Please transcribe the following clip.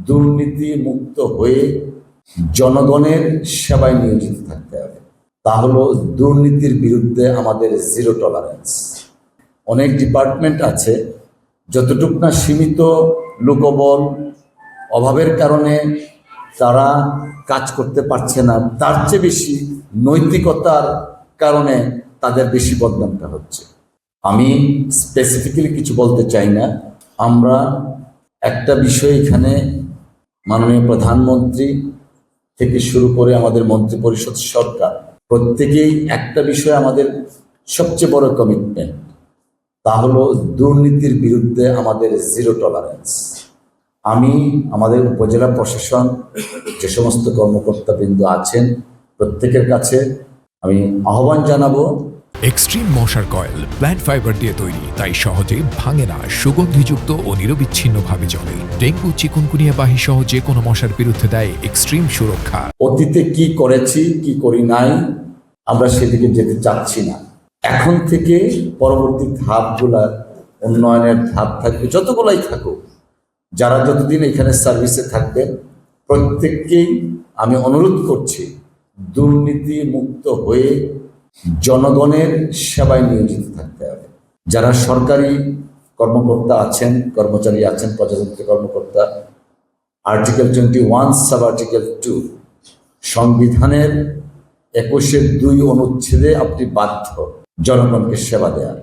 দুর্নীতি মুক্ত হয়ে জনগণের সেবায় নিয়োজিত থাকতে হবে। তা হলো দুর্নীতির বিরুদ্ধে আমাদের জিরো টলারেন্স। অনেক ডিপার্টমেন্ট আছে যতটুক না সীমিত লোকবল অভাবের কারণে তারা কাজ করতে পারছে না, তার চেয়ে বেশি নৈতিকতার কারণে তাদের বেশি বদনামটা হচ্ছে। আমি স্পেসিফিক্যালি কিছু বলতে চাই না। আমরা একটা বিষয় এখানে মাননীয় প্রধানমন্ত্রী থেকে শুরু করে আমাদের মন্ত্রিপরিষদ সরকার প্রত্যেকেই একটা বিষয় আমাদের সবচেয়ে বড় কমিটমেন্ট, তা হলো দুর্নীতির বিরুদ্ধে আমাদের জিরো টলারেন্স। আমি আমাদের উপজেলা প্রশাসন যে সমস্ত কর্মকর্তাবৃন্দ আছেন প্রত্যেকের কাছে আমি আহ্বান জানাবো, এক্সট্রিম মশার কয়েল প্ল্যান্ট ফাইবার দিয়ে তৈরি, তাই সহজে ভাঙে না, সুগন্ধিযুক্ত ও নিরবিচ্ছিন্নভাবে জ্বলে। ডেঙ্গু, চিকুনগুনিয়া বাহি সহ যে কোনো মশার বিরুদ্ধে দেয় এক্সট্রিম সুরক্ষা। অতীতে কি করেছি কি করি নাই আমরা সেদিকে যেতে চাচ্ছি না। এখন থেকে পরবর্তী ধাপগুলা উন্নয়নের ধাপ থাকবে, যতগুলাই থাকুক, যারা যতদিন এখানে সার্ভিসে থাকবেন প্রত্যেককেই আমি অনুরোধ করছি দুর্নীতি মুক্ত হয়ে জনগণের সেবায় নিয়োজিত থাকতে হবে। যারা সরকারি কর্মকর্তা আছেন, কর্মচারী আছেন, প্রজাতন্ত্র কর্মকর্তা, আর্টিকেল 21 সাব আর্টিকেল 2 সংবিধানের 21-2 অনুচ্ছেদে আপনি বাধ্য জনগণকে সেবা দেওয়ার।